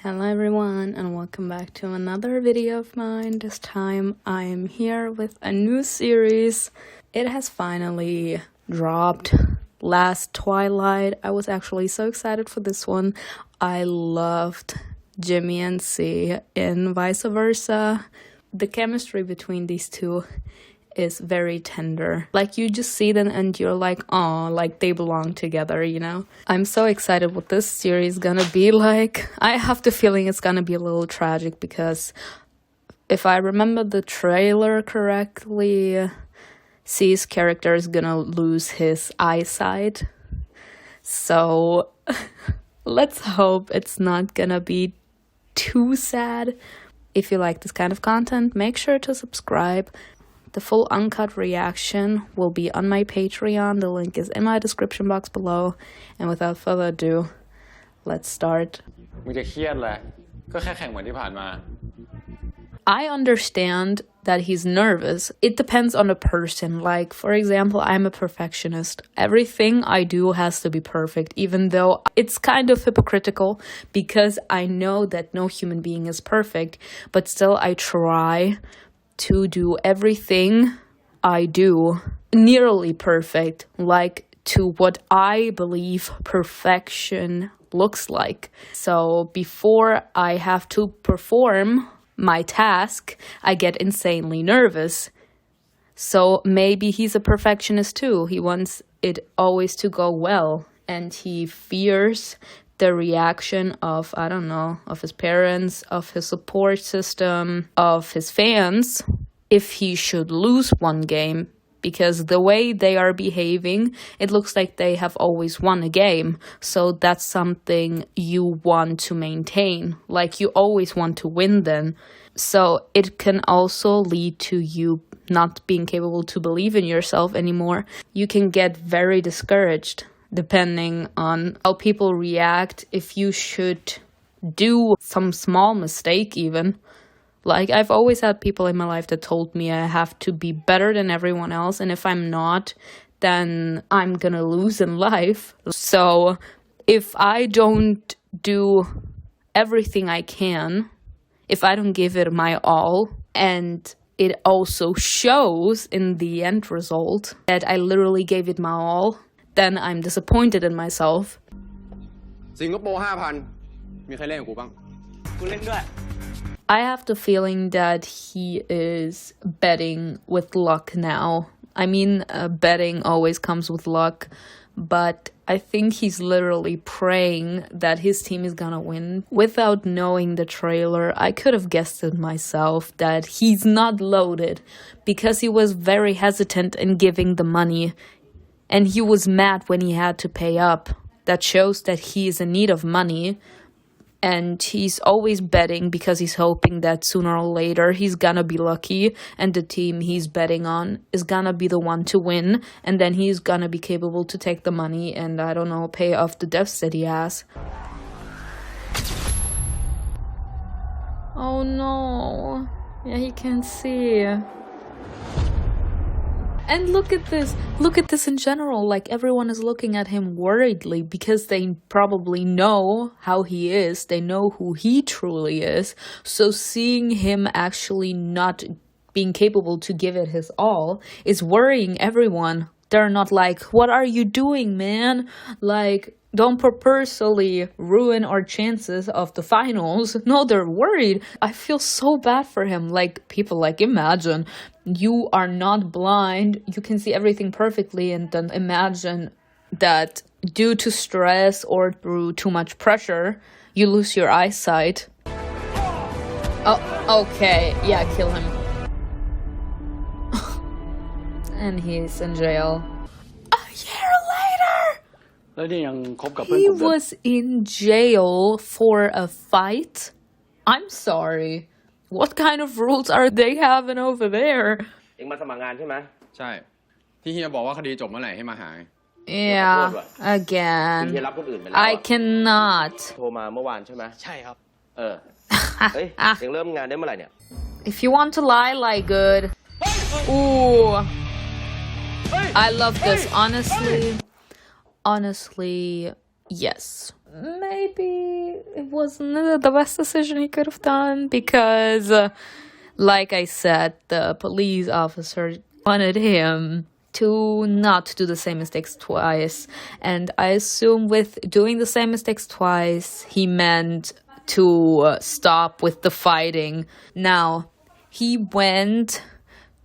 Hello everyone and welcome back to another video of mine. This time I am here with a new series. It has finally dropped. Last Twilight. I was actually so excited for this one. I loved Jimmy and C and vice versa. The chemistry between these two is very tender. Like you just see them and you're like, oh, like they belong together, you know? I'm so excited what this series is gonna be like. I have the feeling it's gonna be a little tragic because if I remember the trailer correctly, C's character is gonna lose his eyesight. So let's hope it's not gonna be too sad. If you like this kind of content, make sure to subscribe. The full uncut reaction will be on my Patreon. The link is in my description box below. And without further ado, let's start. I understand that he's nervous. It depends on the person. Like, for example, I'm a perfectionist. Everything I do has to be perfect, even though it's kind of hypocritical because I know that no human being is perfect, but still I try to do everything I do nearly perfect, like to what I believe perfection looks like. So before I have to perform my task, I get insanely nervous. So maybe he's a perfectionist too. He wants it always to go well, and he fears the reaction of, I don't know, of his parents, of his support system, of his fans, if he should lose one game. Because the way they are behaving, it looks like they have always won a game. So that's something you want to maintain. Like, you always want to win then. So it can also lead to you not being capable to believe in yourself anymore. You can get very discouraged depending on how people react, if you should do some small mistake even. Like, I've always had people in my life that told me I have to be better than everyone else, and if I'm not, then I'm gonna lose in life. So if I don't do everything I can, if I don't give it my all, and it also shows in the end result that I literally gave it my all, then I'm disappointed in myself. I have the feeling that he is betting with luck now. I mean, betting always comes with luck, but I think he's literally praying that his team is gonna win. Without knowing the trailer, I could have guessed it myself that he's not loaded because he was very hesitant in giving the money. And he was mad when he had to pay up. That shows that he is in need of money. And he's always betting because he's hoping that sooner or later he's gonna be lucky and the team he's betting on is gonna be the one to win. And then he's gonna be capable to take the money and, I don't know, pay off the debts that he has. Oh no. Yeah, he can't see. And look at this in general, like everyone is looking at him worriedly because they probably know how he is, they know who he truly is, so seeing him actually not being capable to give it his all is worrying everyone. They're not like, what are you doing, man? Like, don't purposely ruin our chances of the finals. No, they're worried. I feel so bad for him. Like, people, like, imagine you are not blind. You can see everything perfectly. And then imagine that due to stress or through too much pressure, you lose your eyesight. Oh, okay. Yeah, kill him. And he's in jail. He was in jail for a fight? I'm sorry. What kind of rules are they having over there? Yeah, again. I cannot. If you want to lie good. Ooh. I love this, honestly. Yes, maybe it wasn't the best decision he could have done because, like I said, the police officer wanted him to not do the same mistakes twice. And I assume with doing the same mistakes twice, he meant to stop with the fighting. Now, he went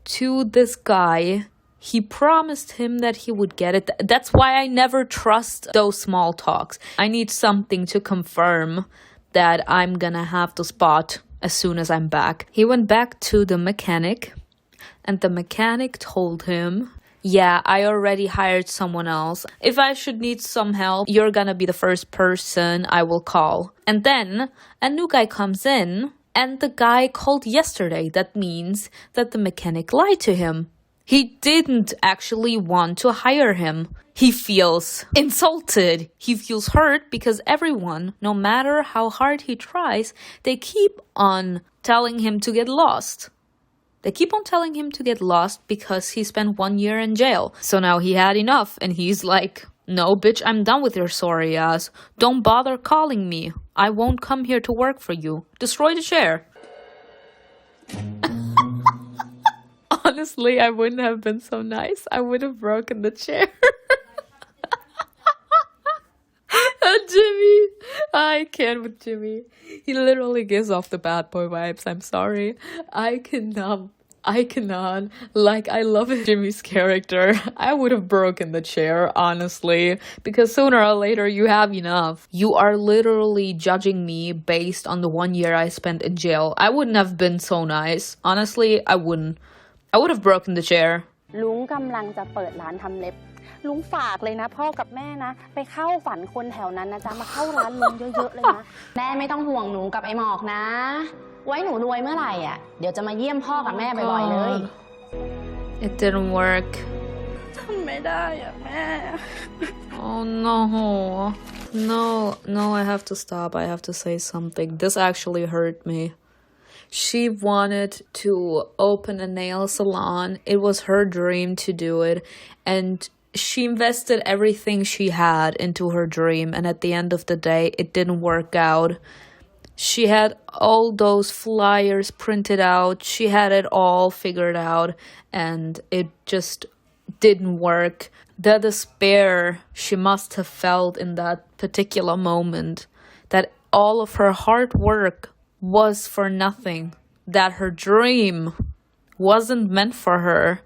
to this guy. He promised him that he would get it. That's why I never trust those small talks. I need something to confirm that I'm gonna have the spot as soon as I'm back. He went back to the mechanic, and the mechanic told him, yeah, I already hired someone else. If I should need some help, you're gonna be the first person I will call. And then a new guy comes in, and the guy called yesterday. That means that the mechanic lied to him. He didn't actually want to hire him. He feels insulted. He feels hurt because everyone, no matter how hard he tries, they keep on telling him to get lost. They keep on telling him to get lost because he spent 1 year in jail. So now he had enough and he's like, no, bitch, I'm done with your sorry ass. Don't bother calling me. I won't come here to work for you. Destroy the chair. Honestly, I wouldn't have been so nice. I would have broken the chair. Jimmy. I can't with Jimmy. He literally gives off the bad boy vibes. I'm sorry. I cannot. Like, I love Jimmy's character. I would have broken the chair, honestly. Because sooner or later, you have enough. You are literally judging me based on the 1 year I spent in jail. I wouldn't have been so nice. Honestly, I wouldn't. I would have broken the chair. ลุงกำลังจะเปิดร้านทำเล็บลุงฝากเลยนะพ่อกับแม่นะไปเข้าฝันคนแถวนั้นนะจ๊ะมาเข้าร้านลุงเยอะๆเลยนะแม่ไม่ต้องห่วงหนูกับไอ้หมอกนะไว้หนูรวยเมื่อไหร่อ่ะเดี๋ยวจะมาเยี่ยมพ่อกับแม่บ่อยๆเลย It didn't work. ทำไม่ได้อ่ะแม่ Oh no, I have to stop. I have to say something. This actually hurt me. She wanted to open a nail salon. It was her dream to do it. And she invested everything she had into her dream. And at the end of the day, it didn't work out. She had all those flyers printed out. She had it all figured out. And it just didn't work. The despair she must have felt in that particular moment. That all of her hard work was for nothing, that her dream wasn't meant for her.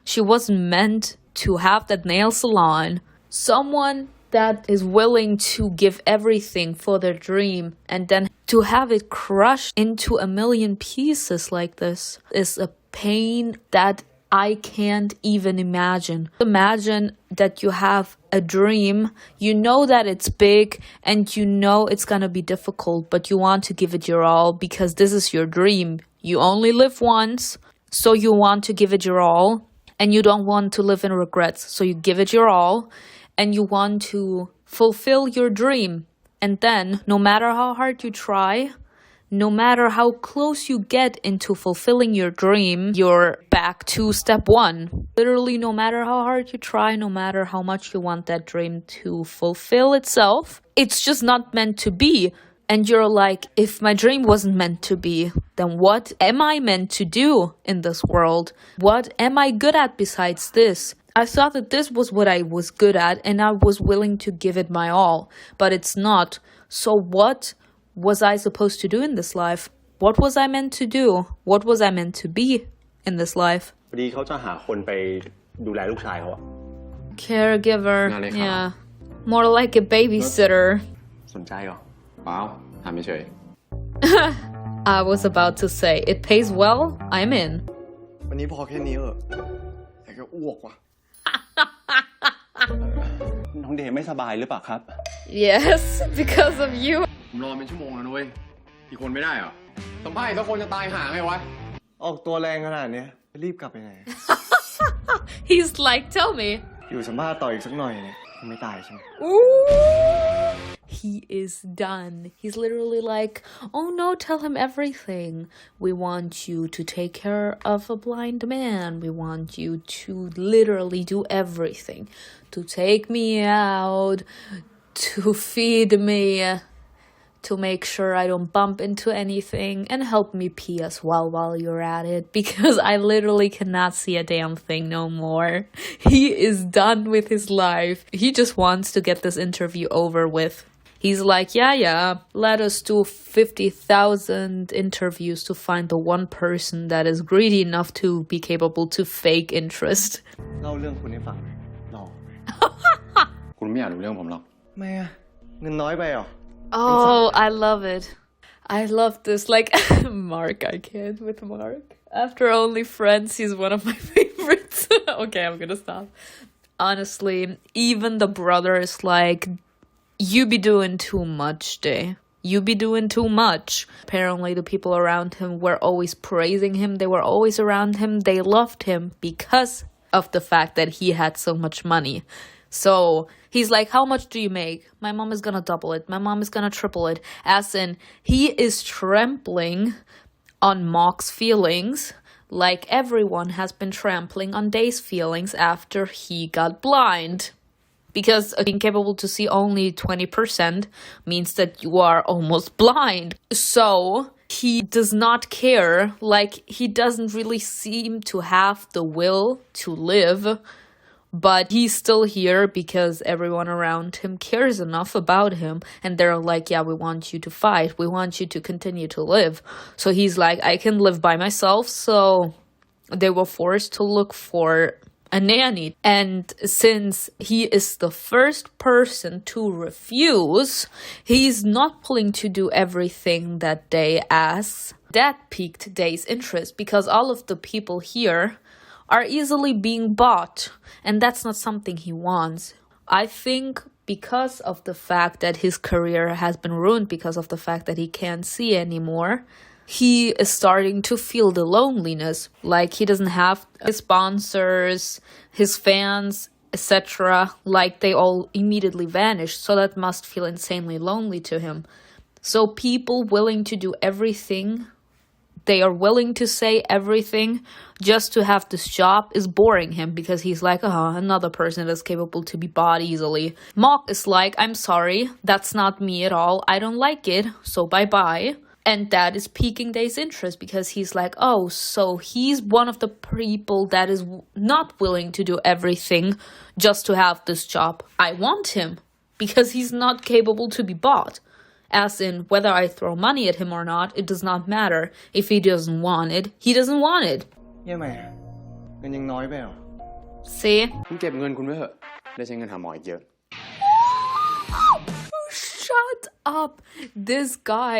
She wasn't meant to have that nail salon. Someone that is willing to give everything for their dream and then to have it crushed into a million pieces like this is a pain that I can't even imagine. Imagine that you have a dream, you know that it's big and you know it's gonna be difficult, but you want to give it your all because this is your dream. You only live once, so you want to give it your all, and you don't want to live in regrets, so you give it your all, and you want to fulfill your dream. And then, no matter how hard you try, no matter how close you get into fulfilling your dream, you're back to step one. Literally, no matter how hard you try, no matter how much you want that dream to fulfill itself, it's just not meant to be. And you're like, if my dream wasn't meant to be, then what am I meant to do in this world? What am I good at besides this? I thought that this was what I was good at and I was willing to give it my all, but it's not. So what was I supposed to do in this life? What was I meant to do? What was I meant to be in this life? พอดีเขาจะหาคนไปดูแลลูกชายเขา Caregiver. Yeah. More like a babysitter. สนใจเหรอ เปล่าทำเฉย I was about to say, it pays well, I'm in. วันนี้พอแค่นี้อยากจะอ้วกว่ะ น้องเดย์ไม่สบายหรือเปล่าครับ Yes, because of you. ผมรอเป็นชั่วโมงแล้วนุ้ยอีกคนไม่ได้เหรอต้องให้ทุกคนจะตายห่าไงวะ ออกตัวแรงขนาดนี้รีบกลับไปไหน He's like, tell me. อยู่สัมภาษณ์ต่ออีกสักหน่อยเนี่ยไม่ตายใช่ไหม He is done. He's literally like, oh no, tell him everything. We want you to take care of a blind man. We want you to literally do everything. To take me out, to feed me, to make sure I don't bump into anything, and help me pee as well while you're at it, because I literally cannot see a damn thing no more. He is done with his life. He just wants to get this interview over with. He's like, yeah, let us do 50,000 interviews to find the one person that is greedy enough to be capable to fake interest. เล่าเรื่องคุณให้ฟังหรอ คุณไม่อยากรู้เรื่องผมหรอก ไม่อะเงินน้อยไปเหรอ Oh, I love it. I love this. Like, Mark, I can't with Mark. After Only Friends, he's one of my favorites. Okay, I'm gonna stop. Honestly, even the brother is like, you be doing too much, Day. You be doing too much. Apparently, the people around him were always praising him. They were always around him. They loved him because of the fact that he had so much money. So he's like, how much do you make? My mom is gonna double it. My mom is gonna triple it. As in, he is trampling on Mock's feelings like everyone has been trampling on Day's feelings after he got blind. Because being capable to see only 20% means that you are almost blind. So he does not care. Like, he doesn't really seem to have the will to live. But he's still here because everyone around him cares enough about him. And they're like, yeah, we want you to fight. We want you to continue to live. So he's like, I can live by myself. So they were forced to look for a nanny. And since he is the first person to refuse, he's not willing to do everything that Day asks. That piqued Day's interest because all of the people here are easily being bought, and that's not something he wants. I think because of the fact that his career has been ruined because of the fact that he can't see anymore, he is starting to feel the loneliness. Like, he doesn't have his sponsors, his fans, etc. Like, they all immediately vanished, so that must feel insanely lonely to him. So people willing to do everything, they are willing to say everything just to have this job is boring him because he's like, another person that's capable to be bought easily. Mock is like, I'm sorry, that's not me at all. I don't like it, so bye-bye. And that is piquing Day's interest because he's like, oh, so he's one of the people that is not willing to do everything just to have this job. I want him because he's not capable to be bought. As in, whether I throw money at him or not, it does not matter. If he doesn't want it, he doesn't want it. เยี่ยมไหมเงินยังน้อยไปเหรอ See? คุณเก็บเงินคุณไว้เถอะ ได้ใช้เงินหาหมออีกเยอะ Shut up. This guy,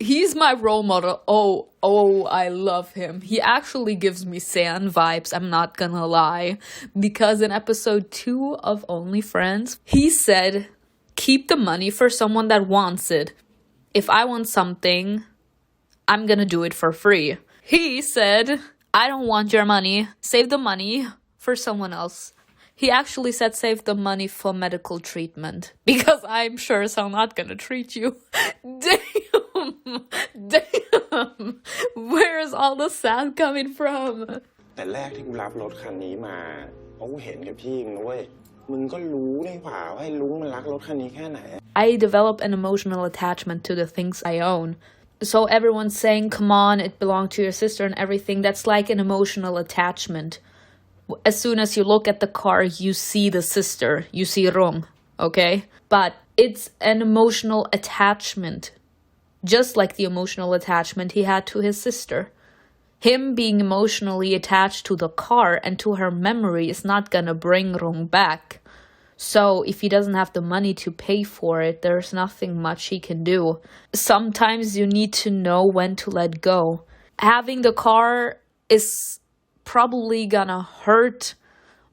he's my role model. Oh, I love him. He actually gives me San vibes, I'm not gonna lie. Because in episode 2 of Only Friends, he said, keep the money for someone that wants it. If I want something, I'm gonna do it for free. He said, I don't want your money. Save the money for someone else. He actually said save the money for medical treatment. Because I'm sure so I'm not gonna treat you. Damn. Where is all the sound coming from? แต่แรกที่กูรับรถคันนี้มาเพราะกูเห็นกับพี่มึงนะเว้ยมึงก็รู้ได้เปล่าว่าไอ้ลุงมันรักรถคันนี้แค่ไหน I develop an emotional attachment to the things I own. So everyone's saying, come on, it belonged to your sister and everything. That's like an emotional attachment. As soon as you look at the car, you see the sister. You see Rong, okay? But it's an emotional attachment. Just like the emotional attachment he had to his sister. Him being emotionally attached to the car and to her memory is not gonna bring Rong back. So if he doesn't have the money to pay for it, there's nothing much he can do. Sometimes you need to know when to let go. Having the car is probably gonna hurt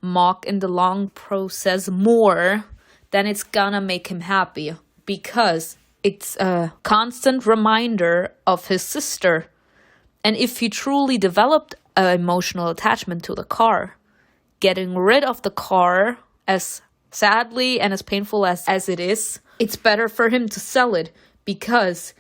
Mock in the long process more than it's gonna make him happy because it's a constant reminder of his sister. And if he truly developed an emotional attachment to the car, getting rid of the car, as sadly and as painful as it is, it's better for him to sell it because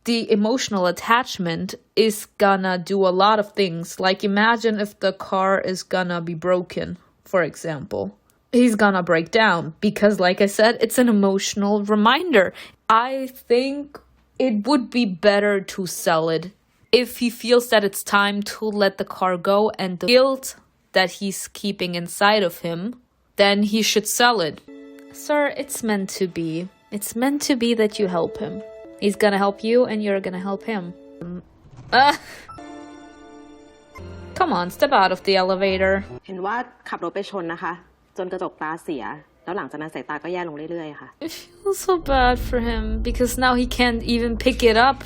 the emotional attachment is gonna do a lot of things. Like, imagine if the car is gonna be broken, for example. he's gonna break down because, like I said, it's an emotional reminder. I think it would be better to sell it if he feels that it's time to let the car go, and the guilt that he's keeping inside of him, then he should sell it. Sir, it's meant to be. It's meant to be that you help him. He's gonna help you and you're gonna help him. Come on, step out of the elevator. เห็นว่าขับรถไปชนนะคะจนกระจกตาเสียแล้วหลังจากนั้นสายตาก็แย่ลงเรื่อยๆค่ะ I feel so bad for him because now he can't even pick it up.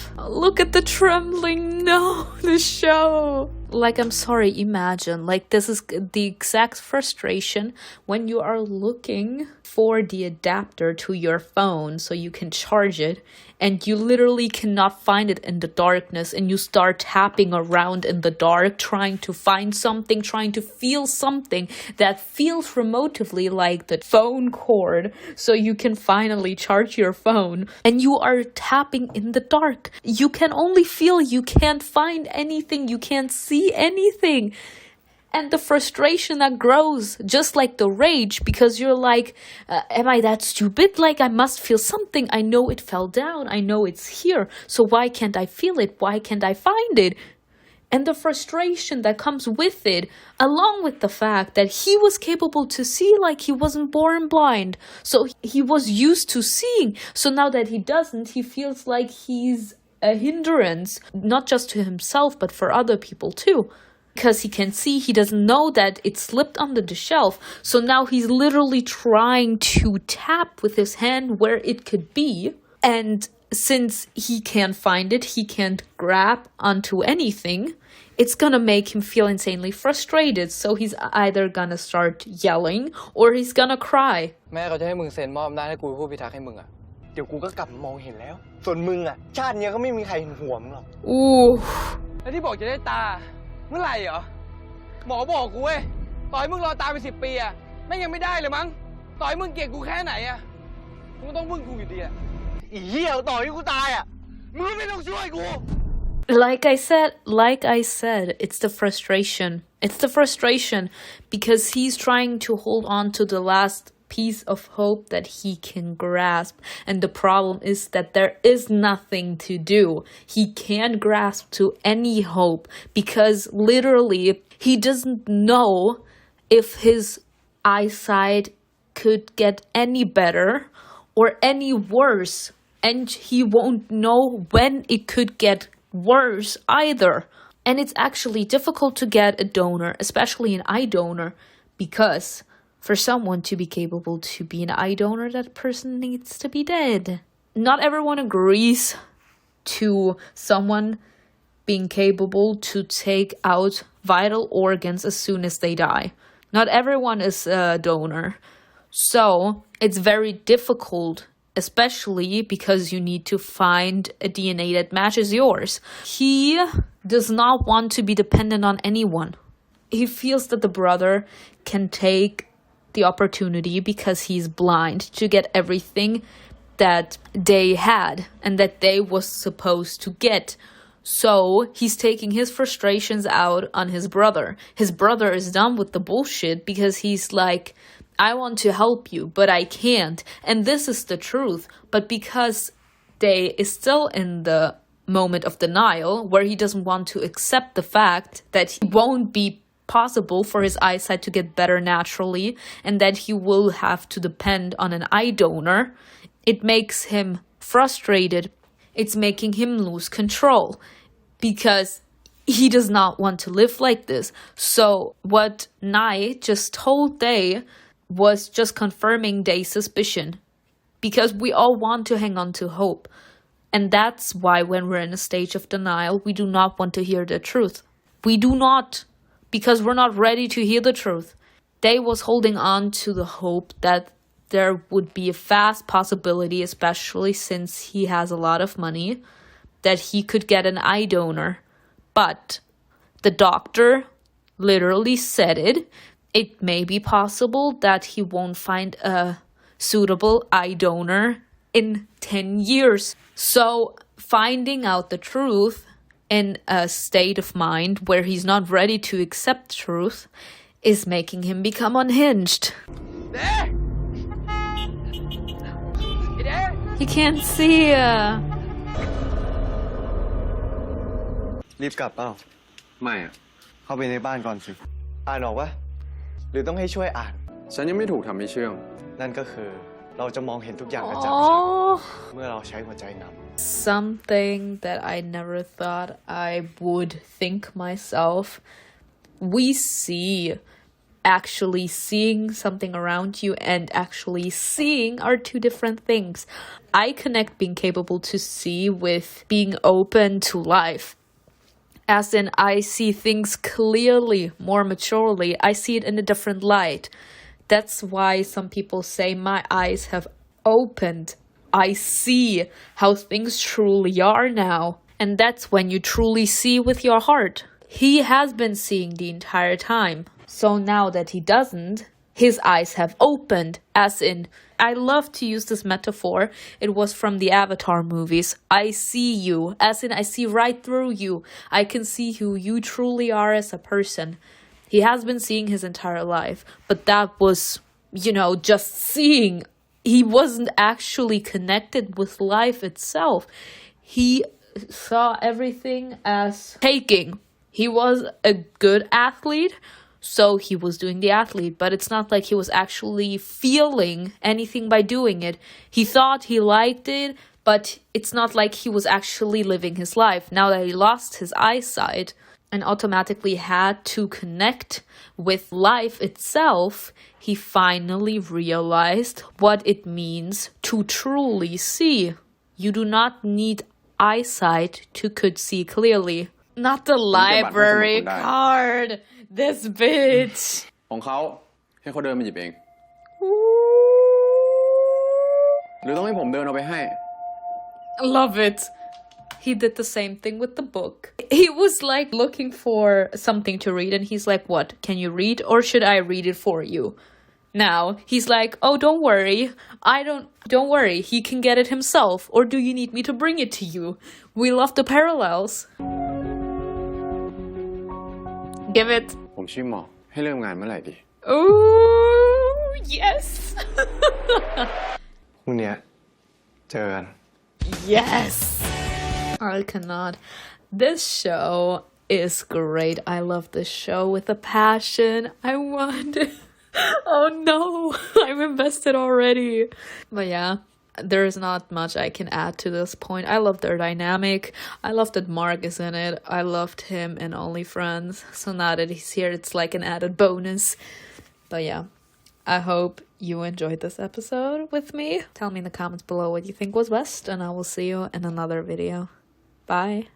Look at the trembling. No, the show. Like, I'm sorry, imagine. Like, this is the exact frustration when you are looking for the adapter to your phone so you can charge it, and you literally cannot find it in the darkness, and you start tapping around in the dark, trying to find something, trying to feel something that feels remotely like the phone cord so you can finally charge your phone, and you are tapping in the dark. You can only feel, you can't find anything, you can't see anything. And the frustration that grows, just like the rage, because you're like, am I that stupid? Like, I must feel something. I know it fell down. I know it's here. So why can't I feel it? Why can't I find it? And the frustration that comes with it, along with the fact that he was capable to see like he wasn't born blind. So he was used to seeing. So now that he doesn't, he feels like he's a hindrance, not just to himself, but for other people too. Because he can see, he doesn't know that it slipped under the shelf. So now he's literally trying to tap with his hand where it could be. And since he can't find it, he can't grab onto anything, it's gonna make him feel insanely frustrated. So he's either gonna start yelling or he's gonna cry. แม่เขาจะให้มึงเซ็นมอบอำนาจให้กูเป็นผู้พิทักษ์ให้มึงอะเดี๋ยวกูก็กลับมามองเห็นแล้วส่วนมึงอะชาติเนี้ยก็ไม่มีใครเห็นหัวมึงหรอก Ooh. แล้วที่บอกจะได้ตาเมื่อไหร่เหรอหมอบอกกูเว้ยต่อยมึงรอตายไป10 ปีอะแม่งยังไม่ได้เลยมั้งต่อยมึงเกลียดกูแค่ไหนอะมึงก็ต้องพึ่งกูอยู่ดีอะอีเหี้ยต่อยกูตายอะมึงไม่ต้องช่วยกู Like I said, it's the frustration. It's the frustration because he's trying to hold on to the last piece of hope that he can grasp. And the problem is that there is nothing to do. He can't grasp to any hope because literally he doesn't know if his eyesight could get any better or any worse. And he won't know when it could get worse either. And it's actually difficult to get a donor, especially an eye donor, because for someone to be capable to be an eye donor, that person needs to be dead. Not everyone agrees to someone being capable to take out vital organs as soon as they die. Not everyone is a donor. So it's very difficult, especially because you need to find a DNA that matches yours. He does not want to be dependent on anyone. He feels that the brother can take the opportunity because he's blind to get everything that they had and that they was supposed to get. So he's taking his frustrations out on his brother. His brother is done with the bullshit because he's like, I want to help you, but I can't. And this is the truth. But because they is still in the moment of denial where he doesn't want to accept the fact that he won't be possible for his eyesight to get better naturally and that he will have to depend on an eye donor, it makes him frustrated. It's making him lose control because he does not want to live like this. So what Nai just told Day was just confirming Day's suspicion because we all want to hang on to hope. And that's why when we're in a stage of denial, we do not want to hear the truth. We do not, because we're not ready to hear the truth. Day was holding on to the hope that there would be a fast possibility, especially since he has a lot of money, that he could get an eye donor. But the doctor literally said it. It may be possible that he won't find a suitable eye donor in 10 years. So finding out the truth in a state of mind where he's not ready to accept truth is making him become unhinged. เด้ไอ้เด้ He can't see. รีบกลับเปล่า ไม่อะ เข้าไปในบ้านก่อนสิ อ่านออกปะหรือต้องให้ช่วยอ่าน ฉันยังไม่ถูกทำให้เชื่อง นั่นก็คือเราจะมองเห็นทุกอย่างกระจ่างชัด Oh, เมื่อเราใช้หัวใจน something that I never thought I would think myself. We see actually seeing something around you and actually seeing are two different things. I connect being capable to see with being open to life. As in, I see things clearly, more maturely. I see it in a different light. That's why some people say my eyes have opened. I see how things truly are now. And that's when you truly see with your heart. He has been seeing the entire time. So now that he doesn't, his eyes have opened. As in, I love to use this metaphor. It was from the Avatar movies. I see you. As in, I see right through you. I can see who you truly are as a person. He has been seeing his entire life, but that was, just seeing. He wasn't actually connected with life itself. He saw everything as taking. He was a good athlete, so he was doing the athlete, but it's not like he was actually feeling anything by doing it. He thought he liked it, but it's not like he was actually living his life. Now that he lost his eyesight and automatically had to connect with life itself, he finally realized what it means to truly see. You do not need eyesight to could see clearly. Not the library card. This bitch. ของเขาให้เขาเดินมาหยิบเอง หรือต้องให้ผมเดินเอาไปให้ Love it. He did the same thing with the book. He was like looking for something to read and he's like, what? Can you read or should I read it for you? Now he's like, oh, don't worry. Don't worry. He can get it himself. Or do you need me to bring it to you? We love the parallels. Give it. ผมชื่อหมอให้เริ่มงานเมื่อไหร่ดี Ooh, yes. ำพรุ่งเนี้ยเจอกัน Yes. I cannot. This show is great. I love this show with a passion. I want. Oh no, I'm invested already. But yeah, there's not much I can add to this point. I love their dynamic. I love that Mark is in it. I loved him in Only Friends. So now that he's here, it's like an added bonus. But yeah, I hope you enjoyed this episode with me. Tell me in the comments below what you think was best, and I will see you in another video. Bye.